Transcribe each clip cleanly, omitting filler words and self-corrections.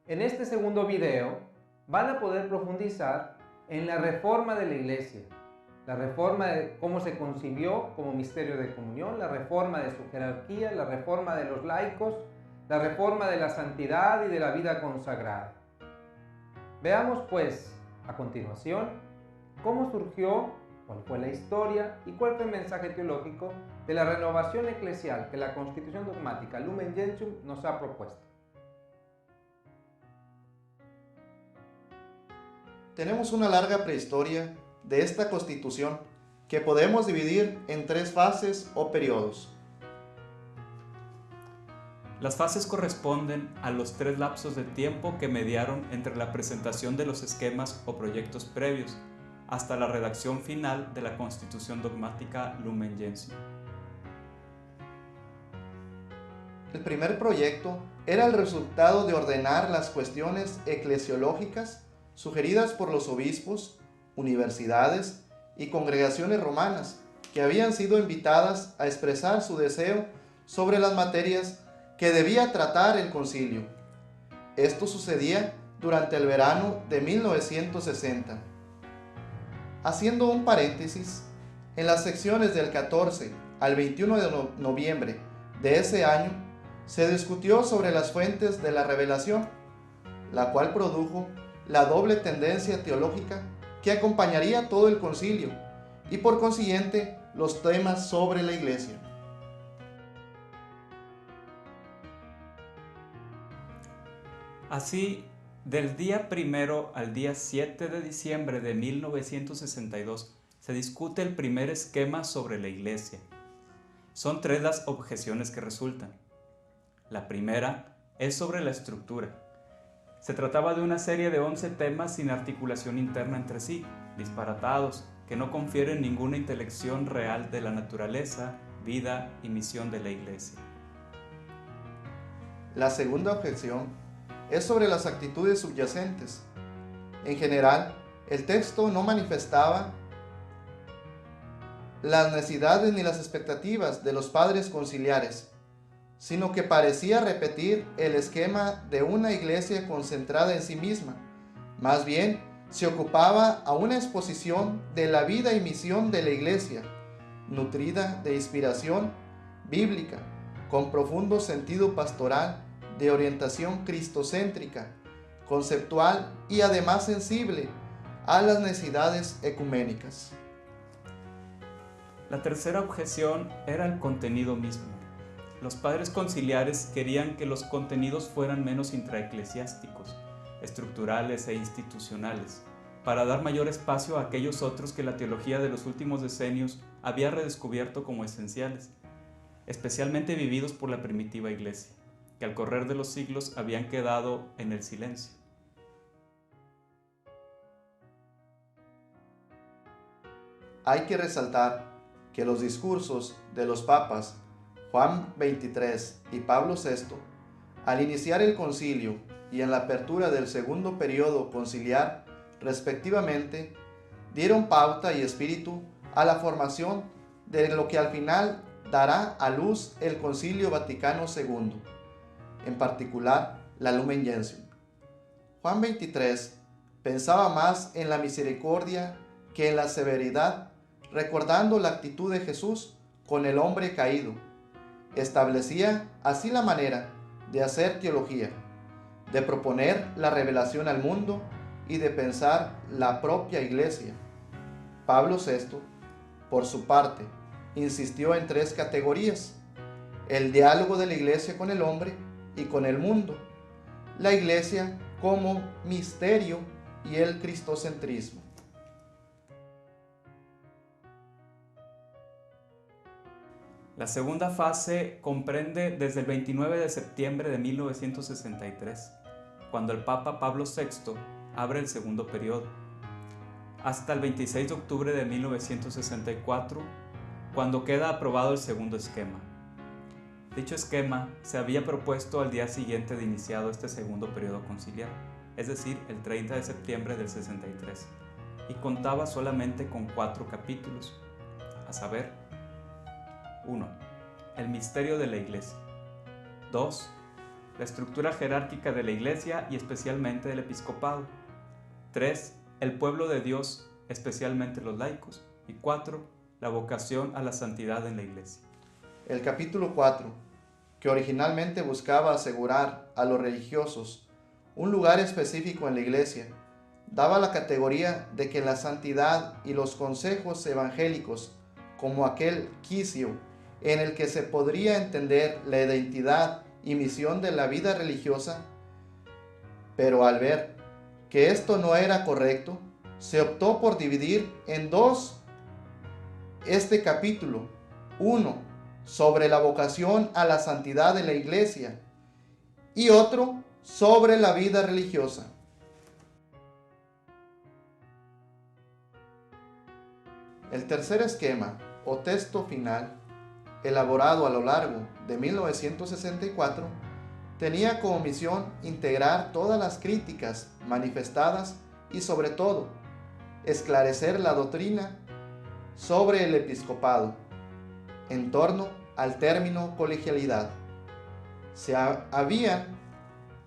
En este segundo video van a poder profundizar en la reforma de la Iglesia, la reforma de cómo se concibió como misterio de comunión, la reforma de su jerarquía, la reforma de los laicos, la reforma de la santidad y de la vida consagrada. Veamos pues a continuación cómo surgió, cuál fue la historia y cuál fue el mensaje teológico de la renovación eclesial que la Constitución Dogmática Lumen Gentium nos ha propuesto. Tenemos una larga prehistoria de esta Constitución que podemos dividir en 3 fases o periodos. Las fases corresponden a los 3 lapsos de tiempo que mediaron entre la presentación de los esquemas o proyectos previos hasta la redacción final de la Constitución Dogmática Lumen Gentium. El primer proyecto era el resultado de ordenar las cuestiones eclesiológicas sugeridas por los obispos, universidades y congregaciones romanas que habían sido invitadas a expresar su deseo sobre las materias que debía tratar el concilio. Esto sucedía durante el verano de 1960. Haciendo un paréntesis, en las secciones del 14 al 21 de noviembre de ese año se discutió sobre las fuentes de la revelación, la cual produjo la doble tendencia teológica que acompañaría todo el concilio y por consiguiente los temas sobre la Iglesia. Así, del día 1 al día 7 de diciembre de 1962 se discute el primer esquema sobre la Iglesia. Son 3 las objeciones que resultan. La primera es sobre la estructura. Se trataba de una serie de 11 temas sin articulación interna entre sí, disparatados, que no confieren ninguna intelección real de la naturaleza, vida y misión de la Iglesia. La segunda objeción es sobre las actitudes subyacentes. En general, el texto no manifestaba las necesidades ni las expectativas de los padres conciliares, sino que parecía repetir el esquema de una iglesia concentrada en sí misma. Más bien, se ocupaba a una exposición de la vida y misión de la iglesia, nutrida de inspiración bíblica, con profundo sentido pastoral, de orientación cristocéntrica, conceptual y además sensible a las necesidades ecuménicas. La tercera objeción era el contenido mismo. Los padres conciliares querían que los contenidos fueran menos intraeclesiásticos, estructurales e institucionales, para dar mayor espacio a aquellos otros que la teología de los últimos decenios había redescubierto como esenciales, especialmente vividos por la primitiva Iglesia, que al correr de los siglos habían quedado en el silencio. Hay que resaltar que los discursos de los papas Juan XXIII y Pablo VI, al iniciar el concilio y en la apertura del segundo periodo conciliar, respectivamente, dieron pauta y espíritu a la formación de lo que al final dará a luz el Concilio Vaticano II, en particular la Lumen Gentium. Juan XXIII pensaba más en la misericordia que en la severidad, recordando la actitud de Jesús con el hombre caído. Establecía así la manera de hacer teología, de proponer la revelación al mundo y de pensar la propia Iglesia. Pablo VI, por su parte, insistió en 3 categorías: el diálogo de la Iglesia con el hombre y con el mundo, la Iglesia como misterio y el cristocentrismo. La segunda fase comprende desde el 29 de septiembre de 1963, cuando el Papa Pablo VI abre el segundo periodo, hasta el 26 de octubre de 1964, cuando queda aprobado el segundo esquema. Dicho esquema se había propuesto al día siguiente de iniciado este segundo periodo conciliar, es decir, el 30 de septiembre del 63, y contaba solamente con 4 capítulos, a saber: 1. El misterio de la Iglesia. 2. la estructura jerárquica de la Iglesia y especialmente del episcopado. 3. El pueblo de Dios, especialmente los laicos. Y 4. La vocación a la santidad en la Iglesia. El capítulo 4, que originalmente buscaba asegurar a los religiosos un lugar específico en la Iglesia, daba la categoría de que la santidad y los consejos evangélicos, como aquel quicio en el que se podría entender la identidad y misión de la vida religiosa, pero al ver que esto no era correcto, se optó por dividir en dos este capítulo, uno sobre la vocación a la santidad de la Iglesia y otro sobre la vida religiosa. El tercer esquema o texto final, elaborado a lo largo de 1964, tenía como misión integrar todas las críticas manifestadas y sobre todo esclarecer la doctrina sobre el episcopado en torno al término colegialidad. Se habían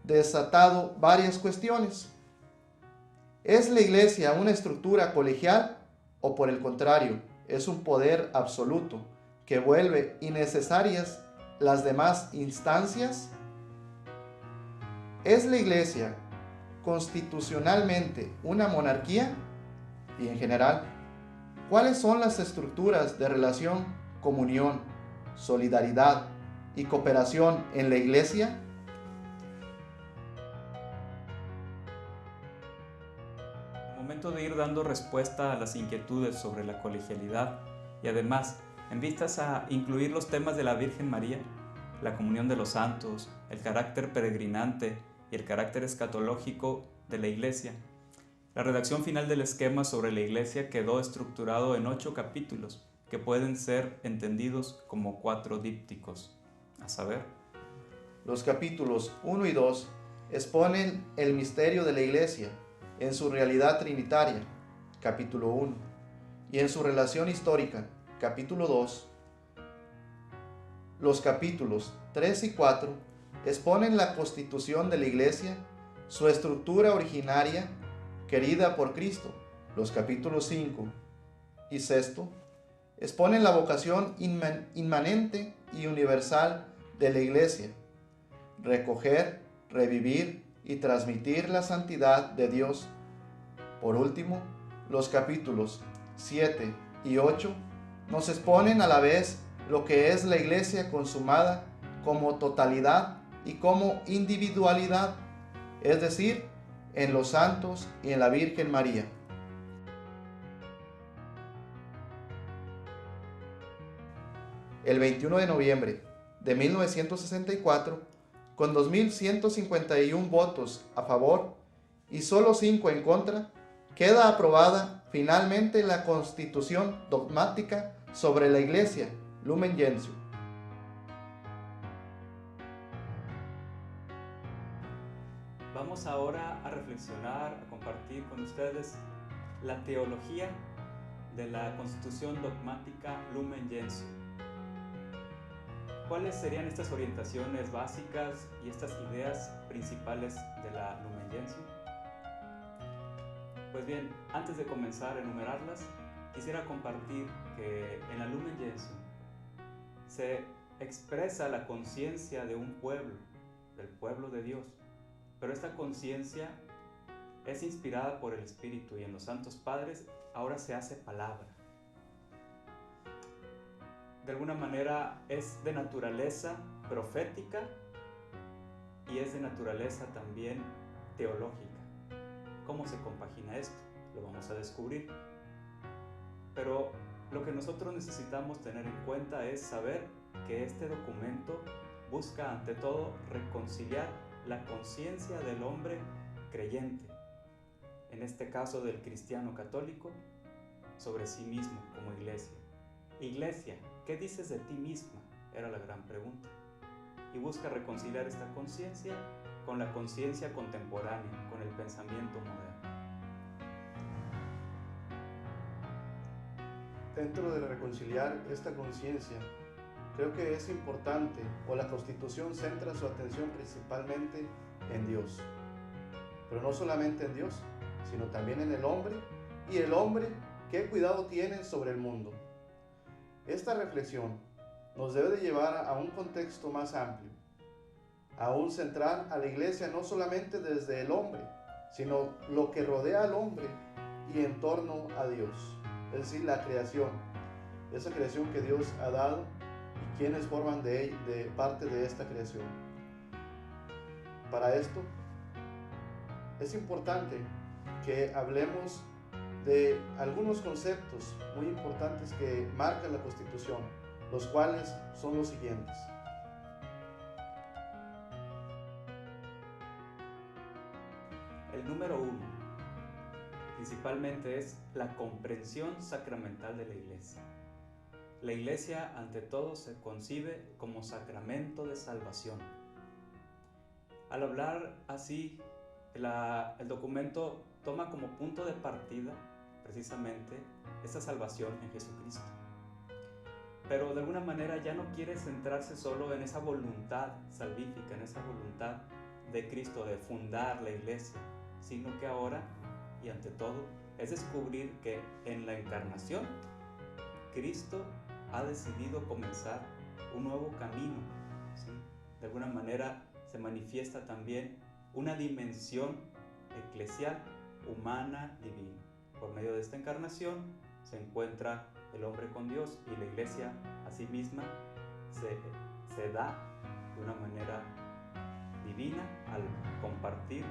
desatado varias cuestiones. ¿Es la Iglesia una estructura colegial o por el contrario, es un poder absoluto que vuelve innecesarias las demás instancias? ¿Es la Iglesia constitucionalmente una monarquía? Y en general, ¿cuáles son las estructuras de relación, comunión, solidaridad y cooperación en la Iglesia? Momento de ir dando respuesta a las inquietudes sobre la colegialidad y además, en vistas a incluir los temas de la Virgen María, la comunión de los santos, el carácter peregrinante y el carácter escatológico de la Iglesia, la redacción final del esquema sobre la Iglesia quedó estructurado en 8 capítulos que pueden ser entendidos como 4 dípticos, a saber, los capítulos 1 y 2 exponen el misterio de la Iglesia en su realidad trinitaria, capítulo 1, y en su relación histórica, capítulo 2. Los capítulos 3 y 4 exponen la constitución de la Iglesia, su estructura originaria, querida por Cristo. Los capítulos 5 y 6 exponen la vocación inmanente y universal de la Iglesia, recoger, revivir y transmitir la santidad de Dios. Por último, los capítulos 7 y 8 nos exponen a la vez lo que es la Iglesia consumada como totalidad y como individualidad, es decir, en los santos y en la Virgen María. El 21 de noviembre de 1964, con 2.151 votos a favor y solo 5 en contra, queda aprobada finalmente la Constitución dogmática sobre la Iglesia, Lumen Gentium. vamos ahora a reflexionar, a compartir con ustedes la teología de la Constitución dogmática Lumen Gentium. ¿Cuáles serían estas orientaciones básicas y estas ideas principales de la Lumen Gentium? Pues bien, antes de comenzar a enumerarlas, quisiera compartir que en la Lumen Gentium se expresa la conciencia de un pueblo, del pueblo de Dios, pero esta conciencia es inspirada por el Espíritu y en los Santos Padres ahora se hace palabra. De alguna manera es de naturaleza profética y es de naturaleza también teológica. ¿Cómo se compagina esto? Lo vamos a descubrir. Pero lo que nosotros necesitamos tener en cuenta es saber que este documento busca ante todo reconciliar la conciencia del hombre creyente, en este caso del cristiano católico, sobre sí mismo como iglesia. Iglesia, ¿qué dices de ti misma? Era la gran pregunta. Y busca reconciliar esta conciencia con la conciencia contemporánea, con el pensamiento moderno. Dentro de reconciliar esta conciencia creo que es importante, o la Constitución centra su atención principalmente en Dios. Pero no solamente en Dios, sino también en el hombre, y el hombre qué cuidado tiene sobre el mundo. Esta reflexión nos debe de llevar a un contexto más amplio, a un centrar a la iglesia no solamente desde el hombre, sino lo que rodea al hombre y en torno a Dios, es decir, la creación, esa creación que Dios ha dado y quienes forman de parte de esta creación. Para esto es importante que hablemos de algunos conceptos muy importantes que marcan la Constitución, los cuales son los siguientes. El número 1 principalmente es la comprensión sacramental de la Iglesia. La Iglesia ante todo se concibe como sacramento de salvación. Al hablar así, el documento toma como punto de partida precisamente esa salvación en Jesucristo. Pero de alguna manera ya no quiere centrarse solo en esa voluntad salvífica, en esa voluntad de Cristo de fundar la Iglesia, sino que ahora y ante todo es descubrir que en la encarnación Cristo ha decidido comenzar un nuevo camino, ¿sí? De alguna manera se manifiesta también una dimensión eclesial, humana, divina. Por medio de esta encarnación se encuentra el hombre con Dios y la Iglesia a sí misma se da de una manera divina al compartir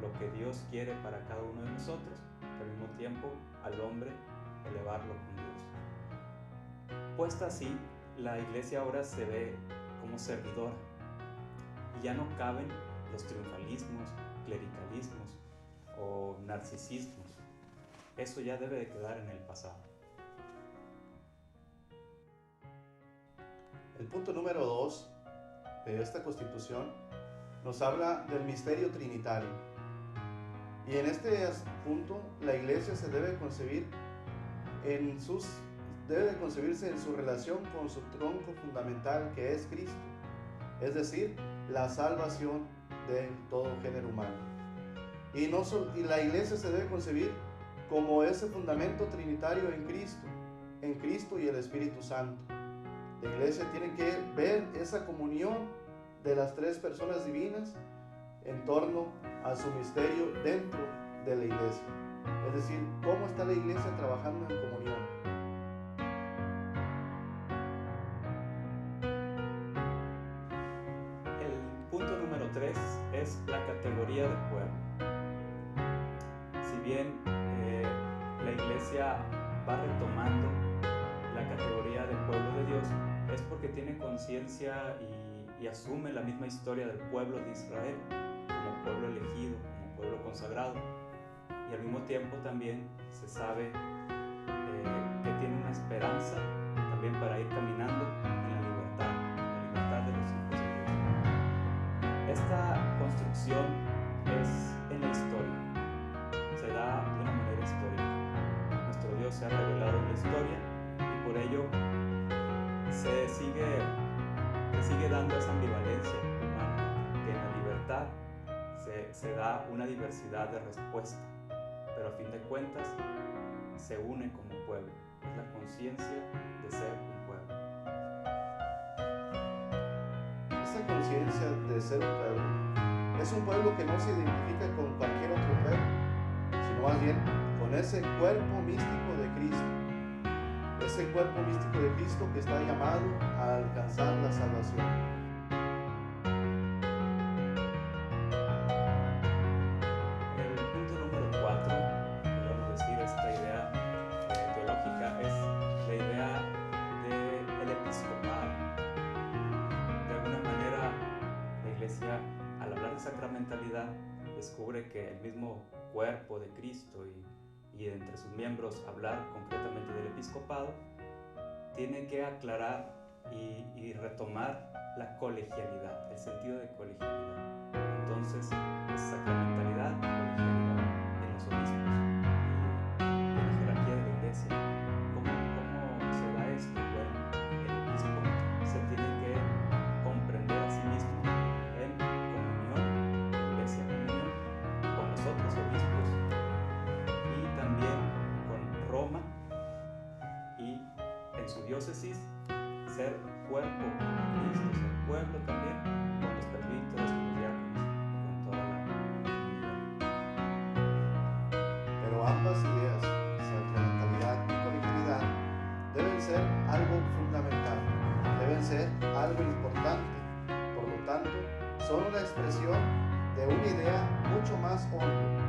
lo que Dios quiere para cada uno de nosotros, y al mismo tiempo al hombre elevarlo con Dios. Puesta así, la Iglesia ahora se ve como servidora y ya no caben los triunfalismos, clericalismos o narcisismos. Eso ya debe de quedar en el pasado. El punto número 2 de esta Constitución nos habla del misterio trinitario. Y en este punto la Iglesia se debe concebirse en su relación con su tronco fundamental, que es Cristo, es decir, la salvación de todo género humano. Y la Iglesia se debe concebir como ese fundamento trinitario en Cristo y el Espíritu Santo. La Iglesia tiene que ver esa comunión de las tres personas divinas en torno a su misterio dentro de la Iglesia. Es decir, cómo está la Iglesia trabajando en comunión. El punto número 3 es la categoría de pueblo. Si bien la Iglesia va retomando la categoría de pueblo de Dios, es porque tiene conciencia y asume la misma historia del pueblo de Israel como pueblo elegido, como pueblo consagrado, y al mismo tiempo también se sabe que tiene una esperanza también para ir caminando en la libertad de los hijos de Dios. Esta construcción es en la historia, se da de una manera histórica. Nuestro Dios se ha revelado en la historia y por ello se sigue dando esa ambivalencia humana, que en la libertad se da una diversidad de respuesta, pero a fin de cuentas se une como pueblo. Es la conciencia de ser un pueblo. Esa conciencia de ser un pueblo es un pueblo que no se identifica con cualquier otro pueblo, sino más bien con ese cuerpo místico de Cristo. Ese cuerpo místico de Cristo que está llamado a alcanzar la salvación. El punto número 4, podemos decir, esta idea teológica, es la idea del episcopado. De alguna manera, la Iglesia, al hablar de sacramentalidad, descubre que el mismo cuerpo de Cristo y entre sus miembros hablar concretamente del episcopado, tiene que aclarar y retomar la colegialidad, el sentido de colegialidad. Entonces, es sacramentalidad y colegialidad en los obispos y en la jerarquía de la Iglesia. ¿Cómo se da esto? Bueno, el obispo se diócesis ser cuerpo con Cristo, ser pueblo también con los presbíteros, con los diáconos, con toda la comunidad. Pero ambas ideas, sacramentalidad y colegialidad, deben ser algo fundamental, deben ser algo importante. Por lo tanto, son una expresión de una idea mucho más honda,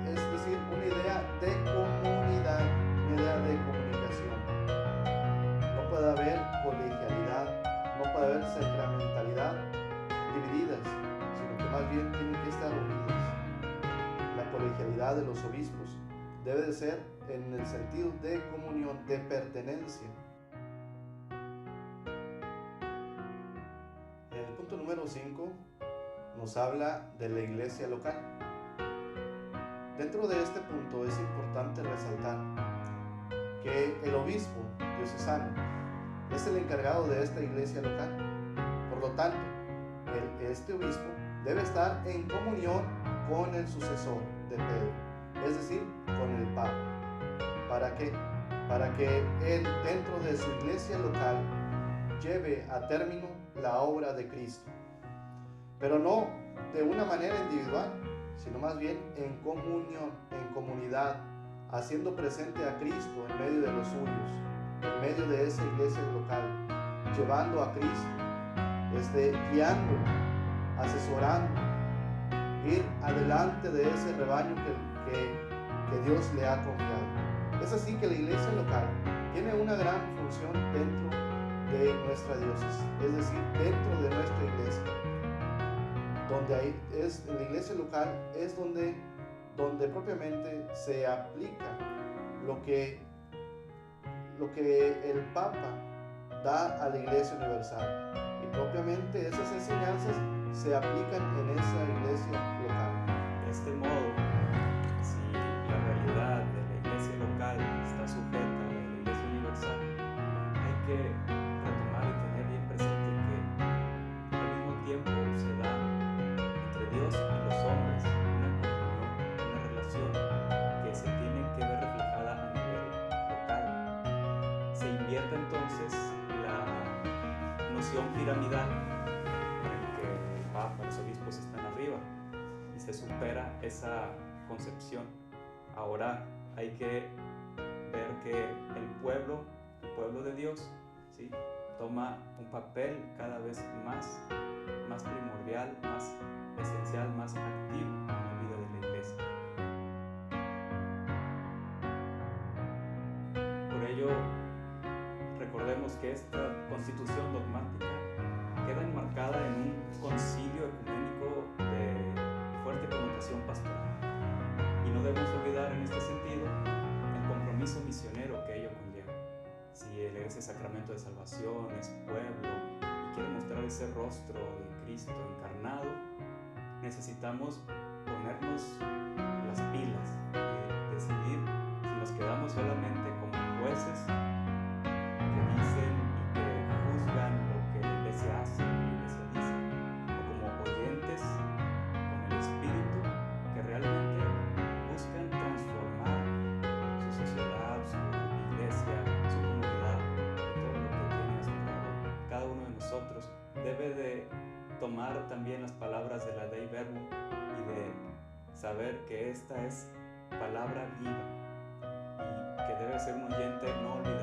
es decir, una idea de comunidad, una idea de comunicación. No puede haber colegialidad, no puede haber sacramentalidad divididas, sino que más bien tienen que estar unidas. La colegialidad de los obispos debe de ser en el sentido de comunión, de pertenencia. En el punto número 5 nos habla de la iglesia local. Dentro de este punto es importante resaltar que el obispo diocesano es el encargado de esta iglesia local. Por lo tanto, este obispo debe estar en comunión con el sucesor de Pedro, es decir, con el Papa. ¿Para qué? Para que él, dentro de su iglesia local, lleve a término la obra de Cristo. Pero no de una manera individual, sino más bien en comunión, en comunidad, haciendo presente a Cristo en medio de los suyos, en medio de esa iglesia local, llevando a Cristo, guiando, asesorando, ir adelante de ese rebaño que Dios le ha confiado. Es así que la iglesia local tiene una gran función dentro de nuestra diócesis, es decir, dentro de nuestra iglesia. En la iglesia local es donde propiamente se aplica lo que el Papa da a la iglesia universal, y propiamente esas enseñanzas se aplican en esa iglesia local. De este modo, si la realidad de la iglesia local está sujeta a la iglesia universal, hay que retomar y tener bien presente que al mismo tiempo se da entre Dios y los hombres una comunión, una relación que se tiene que ver reflejada a nivel local. Se invierte entonces la noción piramidal en que el Papa, los obispos están arriba, y se supera esa concepción. Ahora hay que ver que el pueblo de Dios, ¿sí?, toma un papel cada vez más primordial, más esencial, más activo en la vida de la iglesia. Por ello, recordemos que esta constitución dogmática queda enmarcada en un concilio ecuménico de fuerte connotación pastoral. Y no debemos olvidar en este sentido el compromiso misionero que ello conlleva. Si la Iglesia es sacramento de salvación, es pueblo y quiere mostrar ese rostro de Cristo encarnado, necesitamos ponernos las pilas y decidir si nos quedamos solamente como jueces que dicen y que juzgan lo que la iglesia hace, lo que la iglesia dice, o como oyentes con el Espíritu que realmente buscan transformar su sociedad, su iglesia, su comunidad, y todo lo que tiene a su lado. Cada uno de nosotros debe de tomar también las palabras de la Dei Verbum y de saber que esta es palabra viva y que debe ser un oyente no olvidado